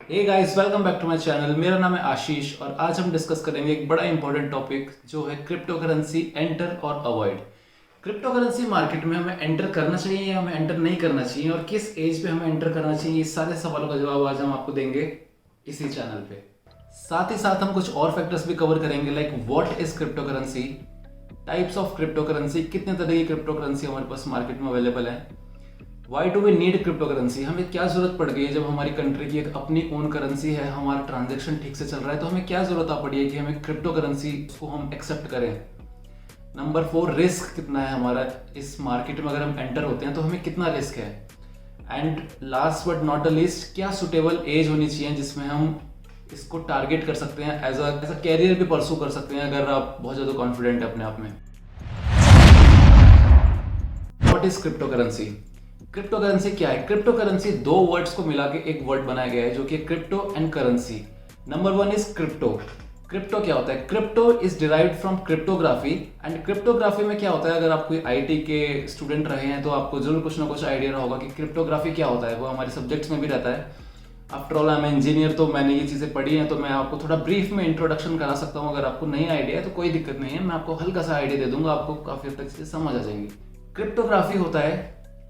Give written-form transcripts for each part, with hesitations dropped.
Hey guys, welcome back to my channel. मेरा नाम है आशीष और आज हम डिस्कस करेंगे एक बड़ा इंपॉर्टेंट टॉपिक जो है क्रिप्टो करेंसी एंटर और अवॉइड। क्रिप्टो करेंसी मार्केट में हमें एंटर करना चाहिए या हमें एंटर नहीं करना चाहिए और किस एज पे हमें एंटर करना चाहिए, इस सारे सवालों का जवाब आज हम आपको देंगे इसी चैनल पे। साथ ही साथ हम कुछ और फैक्टर्स भी कवर करेंगे like what is cryptocurrency, types of cryptocurrency, कितने तरह की क्रिप्टो करेंसी हमारे पास मार्केट में अवेलेबल है, why do we need cryptocurrency, हमें क्या जरूरत पड़ गई है जब हमारी कंट्री की एक अपनी ओन करेंसी है, हमारा ट्रांजेक्शन ठीक से चल रहा है तो हमें क्या जरूरत आ पड़ी है कि हमें क्रिप्टो करेंसी को हम एक्सेप्ट करें। नंबर 4, रिस्क कितना है हमारा इस मार्केट में, अगर हम एंटर होते हैं तो हमें कितना रिस्क है। And last but not the least, क्या सुटेबल एज होनी चाहिए जिसमें हम इसको टारगेट कर सकते हैं, एज अ कैरियर भी परसू कर सकते हैं अगर आप बहुत ज़्यादा कॉन्फिडेंट है अपने आप में। What is crypto currency? Crypto currency क्या है? क्रिप्टो करेंसी दो वर्ड्स को मिला के एक वर्ड बनाया गया है जो कि crypto and currency. Number 1 is crypto. Crypto क्या होता है? Crypto is derived from cryptography. And cryptography में क्या होता है, अगर आप कोई आईटी के स्टूडेंट रहे हैं तो आपको जरूर कुछ ना कुछ आइडिया होगा कि क्रिप्टोग्राफी क्या होता है, वो हमारे सब्जेक्ट्स में भी रहता है। After all I am engineer, तो मैंने ये चीज़ें पढ़ी हैं तो मैं आपको थोड़ा ब्रीफ में इंट्रोडक्शन करा सकता हूँ। अगर आपको नहीं आइडिया है तो कोई दिक्कत नहीं है, मैं आपको हल्का सा आइडिया दे दूंगा, आपको काफ़ी हद तक चीज़ें समझ आ जाएंगी। क्रिप्टोग्राफी होता है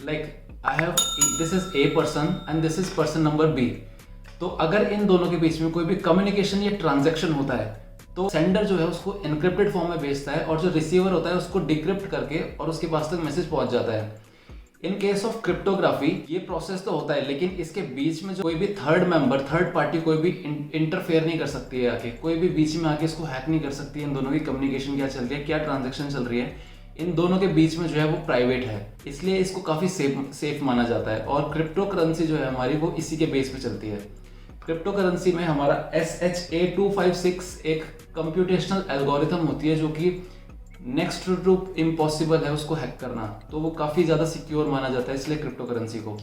like I have this is A person and this is person number B. तो अगर इन दोनों के बीच में कोई भी कम्युनिकेशन या ट्रांजैक्शन होता है तो सेंडर जो है उसको एनक्रिप्टेड फॉर्म में भेजता है और जो रिसीवर होता है उसको डिक्रिप्ट करके और उसके पास तक मैसेज पहुंच जाता है। इन केस ऑफ क्रिप्टोग्राफी ये प्रोसेस तो होता है लेकिन इसके बीच में जो कोई भी थर्ड मेंबर, थर्ड पार्टी कोई भी इंटरफेयर नहीं कर सकती है, आके कोई भी बीच में आके इसको हैक नहीं कर सकती है। इन दोनों की कम्युनिकेशन क्या चल रही है, क्या ट्रांजेक्शन चल रही है, इन दोनों के बीच में जो है वो प्राइवेट है, इसलिए इसको काफ़ी सेफ माना जाता है। और क्रिप्टो करेंसी जो है हमारी वो इसी के बेस पे चलती है। क्रिप्टो करेंसी में हमारा SHA-256 एक कंप्यूटेशनल एल्गोरिथम होती है जो कि नेक्स्ट टू इम्पॉसिबल है उसको हैक करना, तो वो काफ़ी ज़्यादा सिक्योर माना जाता है इसलिए क्रिप्टो करेंसी को।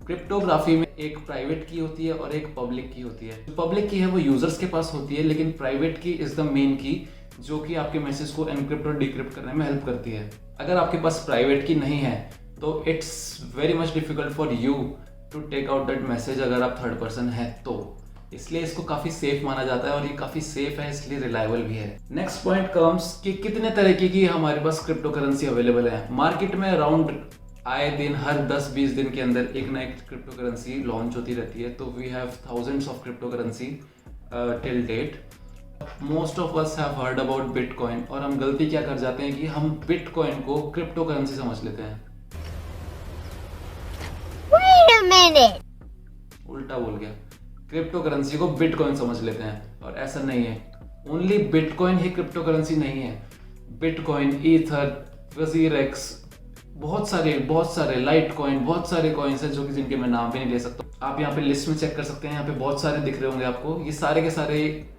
क्रिप्टोग्राफी में एक प्राइवेट की होती है और एक पब्लिक की होती है। जो पब्लिक की है वो यूजर्स के पास होती है, लेकिन प्राइवेट की इज द मेन की जो कि आपके मैसेज को एनक्रिप्ट और डिक्रिप्ट करने में हेल्प करती है। अगर आपके पास प्राइवेट की नहीं है तो it's very much difficult for you to take out that message अगर आप थर्ड पर्सन है तो, इसलिए इसको काफी सेफ माना जाता है और ये काफी सेफ है इसलिए रिलायबल भी है। नेक्स्ट पॉइंट कम्स कि कितने तरीके की हमारे पास क्रिप्टो करेंसी अवेलेबल है मार्केट में। अराउंड आए दिन हर 10-20 दिन के अंदर एक ना एक क्रिप्टो करेंसी लॉन्च होती रहती है, तो we have thousands of cryptocurrency till date. Most of us have heard about Bitcoin और हम गलती क्या कर जाते हैं कि हम बिटकॉइन को क्रिप्टो करेंसी समझ लेते हैं। Wait a minute. उल्टा बोल गया, क्रिप्टो करेंसी को बिटकॉइन समझ लेते हैं और ऐसा नहीं है। ओनली बिटकॉइन ही क्रिप्टो करेंसी नहीं है। बिटकॉइन, ईथर, वजीरेक्स, बहुत सारे लाइट कॉइन, बहुत सारे कॉइन्स हैं जो कि जिनके मैं नाम भी नहीं ले सकता। आप यहाँ पे लिस्ट में चेक कर सकते हैं, यहाँ पे बहुत सारे दिख रहे होंगे आपको। ये सारे के सारे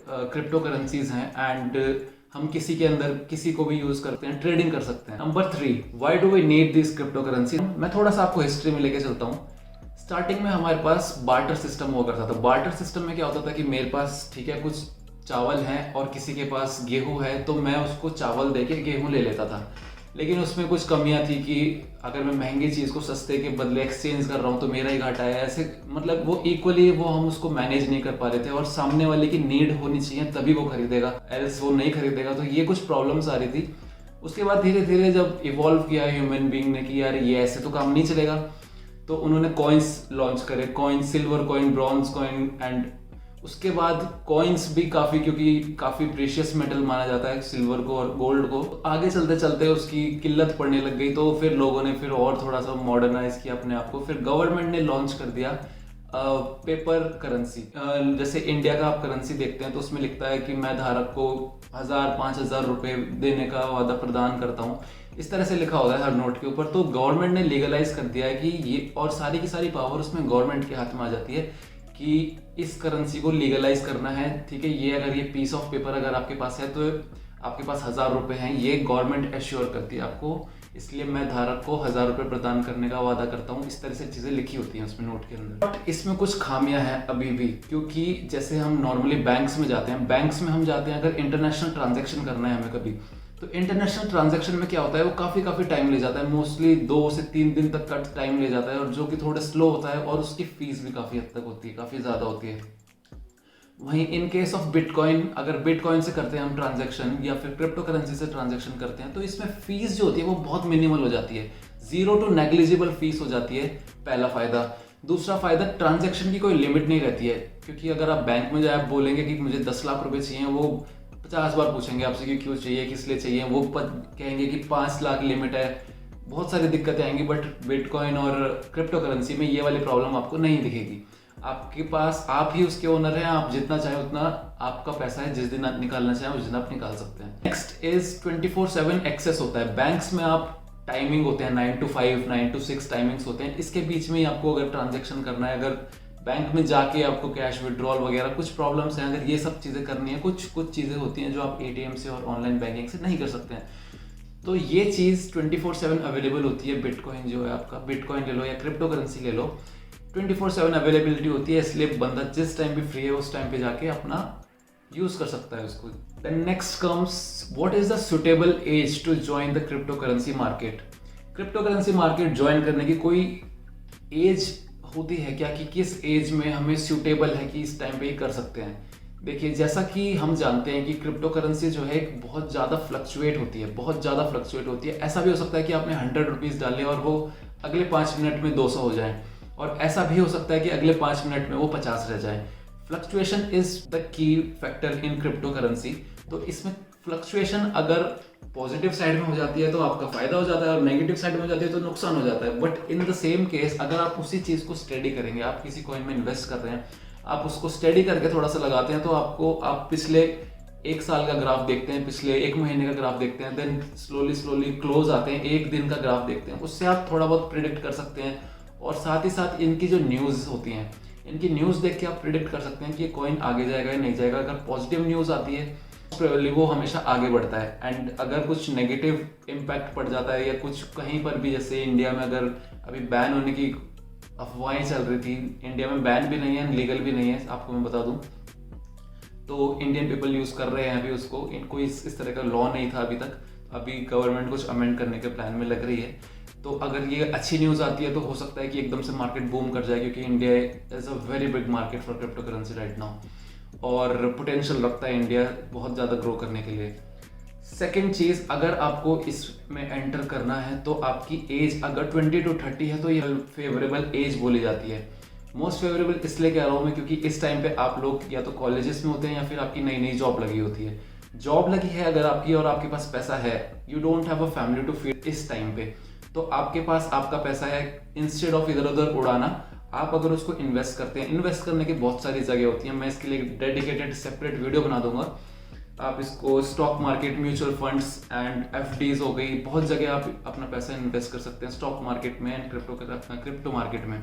क्रिप्टो करेंसीज हैं एंड हम किसी के अंदर किसी को भी यूज करते हैं, ट्रेडिंग कर सकते हैं। Number 3, why do we need this cryptocurrency. मैं थोड़ा सा आपको हिस्ट्री में लेके चलता हूँ। स्टार्टिंग में हमारे पास बार्टर सिस्टम हुआ करता था। बार्टर सिस्टम में क्या होता था कि मेरे पास ठीक है कुछ चावल है और किसी के पास गेहूं है, तो मैं उसको चावल दे के गेहूँ ले लेता था। लेकिन उसमें कुछ कमियां थी कि अगर मैं महंगी चीज़ को सस्ते के बदले एक्सचेंज कर रहा हूँ तो मेरा ही घाटा है। ऐसे मतलब वो इक्वली वो हम उसको मैनेज नहीं कर पा रहे थे और सामने वाले की नीड होनी चाहिए तभी वो खरीदेगा, एल्स वो नहीं खरीदेगा। तो ये कुछ प्रॉब्लम्स आ रही थी। उसके बाद धीरे धीरे जब इवॉल्व किया ह्यूमन बींग ने कि यार ये ऐसे तो काम नहीं चलेगा, तो उन्होंने कॉइन्स लॉन्च करे, coin, silver coin, bronze coin and उसके बाद कॉइन्स भी काफ़ी, क्योंकि काफ़ी प्रीशियस मेटल माना जाता है सिल्वर को और गोल्ड को। आगे चलते चलते उसकी किल्लत पड़ने लग गई तो फिर लोगों ने फिर और थोड़ा सा मॉडर्नाइज किया अपने आप को। फिर गवर्नमेंट ने लॉन्च कर दिया पेपर करेंसी। जैसे इंडिया का आप करेंसी देखते हैं तो उसमें लिखता है कि मैं धारक को 1000-5000 रुपये देने का वादा प्रदान करता हूँ, इस तरह से लिखा होता है हर नोट के ऊपर। तो गवर्नमेंट ने लीगलाइज कर दिया है कि ये, और सारी की सारी पावर उसमें गवर्नमेंट के हाथ में आ जाती है कि इस करेंसी को लीगलाइज करना है। ठीक है, ये अगर ये पीस ऑफ पेपर अगर आपके पास है तो आपके पास 1000 रुपये हैं, ये गवर्नमेंट एश्योर करती है आपको, इसलिए मैं धारक को 1000 रुपये प्रदान करने का वादा करता हूँ। इस तरह से चीज़ें लिखी होती हैं उसमें नोट के अंदर। बट इसमें कुछ खामियां हैं अभी भी, क्योंकि जैसे हम नॉर्मली बैंक्स में जाते हैं, बैंक्स में हम जाते हैं अगर इंटरनेशनल ट्रांजेक्शन करना है हमें कभी, तो इंटरनेशनल ट्रांजैक्शन में क्या होता है, वो काफ़ी टाइम ले जाता है, मोस्टली 2 से 3 दिन तक का टाइम ले जाता है, और जो कि थोड़ा स्लो होता है, और उसकी फीस भी काफ़ी हद तक होती है, काफ़ी ज़्यादा होती है। वहीं इन केस ऑफ बिटकॉइन, अगर बिटकॉइन से करते हैं हम ट्रांजैक्शन या फिर क्रिप्टो करेंसी से ट्रांजैक्शन करते हैं, तो इसमें फीस जो होती है वो बहुत मिनिमल हो जाती है, 0 to नेग्लिजिबल फीस हो जाती है, पहला फ़ायदा। दूसरा फ़ायदा, ट्रांजैक्शन की कोई लिमिट नहीं रहती है, क्योंकि अगर आप बैंक में जाए, आप बोलेंगे कि मुझे 10 लाख रुपए चाहिए, वो 50 बार पूछेंगे आपसे कि क्यों चाहिए, किस लिए चाहिए, वो कहेंगे कि 5 लाख लिमिट है, बहुत सारी दिक्कतें आएंगी। बट बिटकॉइन और क्रिप्टो करेंसी में ये वाली प्रॉब्लम आपको नहीं दिखेगी। आपके पास, आप ही उसके ओनर हैं, आप जितना चाहे उतना आपका पैसा है, जिस दिन आप निकालना चाहें उस दिन आप निकाल सकते हैं। नेक्स्ट इज 24/7 एक्सेस होता है। बैंक्स में आप टाइमिंग होते हैं 9 to 5, 9 to 6 टाइमिंग्स होते हैं, इसके बीच में ही आपको अगर ट्रांजेक्शन करना है, अगर बैंक में जाके आपको कैश विड्रॉल वगैरह कुछ प्रॉब्लम्स हैं, अगर ये सब चीज़ें करनी है, कुछ चीज़ें होती हैं जो आप एटीएम से और ऑनलाइन बैंकिंग से नहीं कर सकते हैं, तो ये चीज़ 24/7 अवेलेबल होती है। बिटकॉइन जो है आपका, बिटकॉइन ले लो या क्रिप्टो करेंसी ले लो, 24/7 अवेलेबिलिटी होती है, इसलिए बंदा जिस टाइम भी फ्री है उस टाइम पे जाके अपना यूज़ कर सकता है उसको। Then next comes, what is the suitable age to join the cryptocurrency market. Cryptocurrency market join करने की कोई एज होती है क्या, कि किस एज में हमें सूटेबल है कि इस टाइम पे ही कर सकते हैं। देखिए, जैसा कि हम जानते हैं कि क्रिप्टो करेंसी जो है बहुत ज़्यादा फ्लक्चुएट होती है, बहुत ज़्यादा फ्लक्चुएट होती है। ऐसा भी हो सकता है कि आपने 100 रुपीज़ डाले और वो अगले 5 मिनट में 200 हो जाए, और ऐसा भी हो सकता है कि अगले 5 मिनट में वो 50 रह जाए। Fluctuation is the key factor in crypto currency. तो इसमें फ्लक्चुएशन अगर पॉजिटिव साइड में हो जाती है तो आपका फायदा हो जाता है, और नेगेटिव साइड में हो जाती है तो नुकसान हो जाता है। But in the same case, अगर आप उसी चीज़ को स्टडी करेंगे, आप किसी कॉइन में इन्वेस्ट कर रहे हैं, आप उसको स्टडी करके थोड़ा सा लगाते हैं, तो आप पिछले 1 साल का ग्राफ देखते हैं, पिछले 1 महीने का ग्राफ देखते हैं, देन स्लोली क्लोज आते हैं, 1 दिन का ग्राफ देखते हैं, उससे आप थोड़ा बहुत प्रिडिक्ट कर सकते हैं। और साथ ही साथ इनकी जो न्यूज़ होती हैं, इनकी न्यूज़ देख के आप प्रिडिक्ट कर सकते हैं कि ये कॉइन आगे जाएगा या नहीं जाएगा। अगर पॉजिटिव न्यूज़ आती है प्रोबेबली वो हमेशा आगे बढ़ता है, एंड अगर कुछ नेगेटिव इम्पैक्ट पड़ जाता है या कुछ कहीं पर भी, जैसे इंडिया में अगर अभी बैन होने की अफवाहें चल रही थी, इंडिया में बैन भी नहीं है, लीगल भी नहीं है, आपको मैं बता दूं, तो इंडियन पीपल यूज़ कर रहे हैं अभी उसको। इनको इस तरह का लॉ नहीं था अभी तक, अभी गवर्नमेंट कुछ अमेंड करने के प्लान में लग रही है। तो अगर ये अच्छी न्यूज़ आती है तो हो सकता है कि एकदम से मार्केट बूम कर जाए, क्योंकि India is a very big market for crypto currency right now, और पोटेंशियल रखता है इंडिया बहुत ज़्यादा ग्रो करने के लिए। सेकेंड चीज़, अगर आपको इसमें एंटर करना है तो आपकी एज अगर 20 to 30 है तो ये फेवरेबल एज बोली जाती है। मोस्ट फेवरेबल इसलिए कह रहा हूँ मैं, क्योंकि इस टाइम पे आप लोग या तो कॉलेजेस में होते हैं या फिर आपकी नई नई जॉब लगी होती है। जॉब लगी है अगर आपकी और आपके पास पैसा है, you don't have a family to feed इस टाइम पे, तो आपके पास आपका पैसा है, इंस्टेड ऑफ इधर उधर उड़ाना, आप अगर उसको इन्वेस्ट करते हैं, इन्वेस्ट करने की बहुत सारी जगह होती हैं, मैं इसके लिए डेडिकेटेड सेपरेट वीडियो बना दूंगा। आप इसको stock market, mutual funds and FDs हो गई, बहुत जगह आप अपना पैसा इन्वेस्ट कर सकते हैं, स्टॉक मार्केट में एंड क्रिप्टो मार्केट में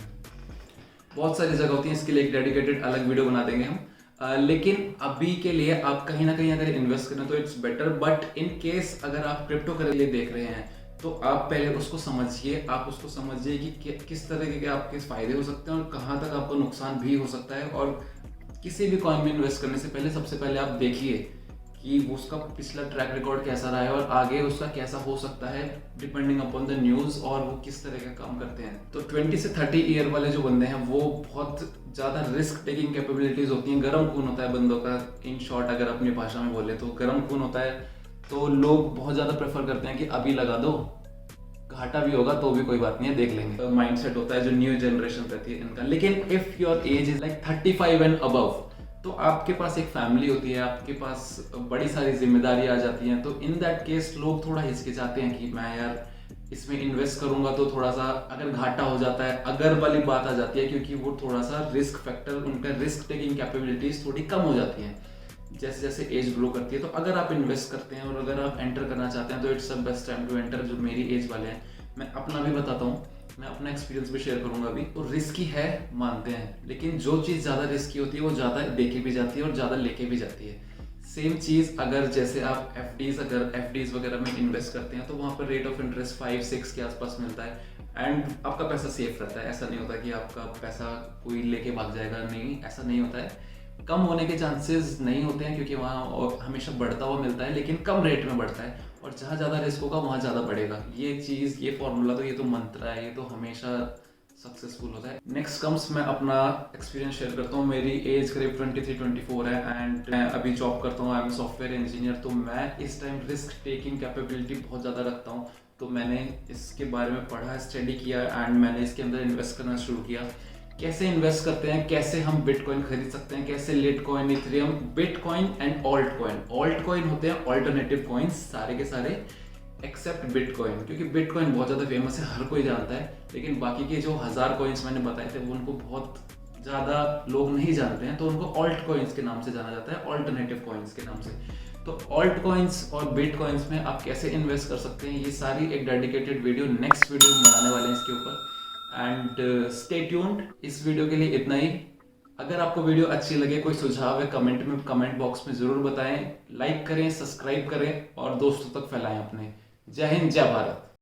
बहुत सारी जगह होती है। इसके लिए एक डेडिकेटेड अलग वीडियो बना देंगे हम। लेकिन अभी के लिए आप कहीं ना कहीं अगर इन्वेस्ट करें तो it's better, but in case अगर आप क्रिप्टो के लिए देख रहे हैं तो आप पहले उसको समझिए, आप उसको समझिए कि किस तरह के आपके फायदे हो सकते हैं और कहाँ तक आपको नुकसान भी हो सकता है। और किसी भी कॉइन में इन्वेस्ट करने से पहले सबसे पहले आप देखिए कि उसका पिछला ट्रैक रिकॉर्ड कैसा रहा है और आगे उसका कैसा हो सकता है, डिपेंडिंग अपॉन द न्यूज़ और वो किस तरह का काम करते हैं। तो 20 से 30 ईयर वाले जो बंदे हैं वो बहुत ज़्यादा रिस्क टेकिंग कैपेबिलिटीज़ होती हैं, गर्म खून होता है बंदों का, इन शॉर्ट अगर अपनी भाषा में बोले तो गर्म खून होता है। तो लोग बहुत ज़्यादा प्रेफर करते हैं कि अभी लगा दो, घाटा भी होगा तो भी कोई बात नहीं है, देख लेंगे। तो माइंडसेट होता है जो न्यू जनरेशन रहती है इनका। लेकिन if your age is like 35 and above, तो आपके पास एक फैमिली होती है, आपके पास बड़ी सारी जिम्मेदारी आ जाती हैं, तो इन दैट केस लोग थोड़ा हिचकिचाते हैं कि मैं यार इसमें इन्वेस्ट करूंगा तो थोड़ा सा अगर घाटा हो जाता है, अगर वाली बात आ जाती है, क्योंकि वो थोड़ा सा रिस्क फैक्टर, उनका रिस्क टेकिंग कैपेबिलिटीज थोड़ी कम हो जाती हैं जैसे जैसे एज ग्रो करती है। तो अगर आप इन्वेस्ट करते हैं और अगर आप एंटर करना चाहते हैं तो it's the best time to enter. जो मेरी एज वाले हैं, मैं अपना भी बताता हूँ, मैं अपना एक्सपीरियंस भी शेयर करूंगा अभी। तो रिस्की है मानते हैं, लेकिन जो चीज़ ज़्यादा रिस्की होती है वो ज़्यादा देके भी जाती है और ज़्यादा लेके भी जाती है। सेम चीज़ अगर जैसे आप एफडीज वगैरह में इन्वेस्ट करते हैं तो वहाँ पर रेट ऑफ इंटरेस्ट 5-6 के आसपास मिलता है एंड आपका पैसा सेफ रहता है। ऐसा नहीं होता कि आपका पैसा कोई लेके भाग जाएगा, नहीं, ऐसा नहीं होता है। कम होने के चांसेस नहीं होते हैं क्योंकि वहाँ हमेशा बढ़ता हुआ मिलता है, लेकिन कम रेट में बढ़ता है। और जहाँ ज़्यादा रिस्क होगा वहाँ ज़्यादा बढ़ेगा। ये चीज़, ये फॉर्मूला, तो ये तो मंत्र है, ये तो हमेशा सक्सेसफुल होता है। नेक्स्ट कम्स, मैं अपना एक्सपीरियंस शेयर करता हूँ। मेरी एज करीब 23-24 है एंड मैं अभी जॉब करता हूँ, आई एम सॉफ्टवेयर इंजीनियर। तो मैं इस टाइम रिस्क टेकिंग कैपेबिलिटी बहुत ज़्यादा रखता हूँ। तो मैंने इसके बारे में पढ़ा, स्टडी किया एंड मैंने इसके अंदर इन्वेस्ट करना शुरू किया। कैसे इन्वेस्ट करते हैं, कैसे हम बिटकॉइन खरीद सकते हैं, कैसे Litecoin, Ethereum, bitcoin and alt coin. Alt coin होते हैं ऑल्टरनेटिव कॉइन्स सारे के सारे एक्सेप्ट बिटकॉइन, क्योंकि बिटकॉइन बहुत ज़्यादा फेमस है, हर कोई जानता है। लेकिन बाकी के जो 1000 कॉइन्स मैंने बताए थे वो उनको बहुत ज़्यादा लोग नहीं जानते हैं, तो उनको ऑल्ट कॉइन्स के नाम से जाना जाता है, ऑल्टरनेटिव कॉइन्स के नाम से। तो ऑल्ट कॉइन्स और बिटकॉइन्स में आप कैसे इन्वेस्ट कर सकते हैं, ये सारी एक डेडिकेटेड वीडियो नेक्स्ट वीडियो में बनाने वाले हैं इसके ऊपर। And stay tuned. इस वीडियो के लिए इतना ही। अगर आपको वीडियो अच्छी लगे, कोई सुझाव है कमेंट बॉक्स में ज़रूर बताएं। लाइक करें, सब्सक्राइब करें और दोस्तों तक फैलाएं अपने। जय हिंद, जय भारत।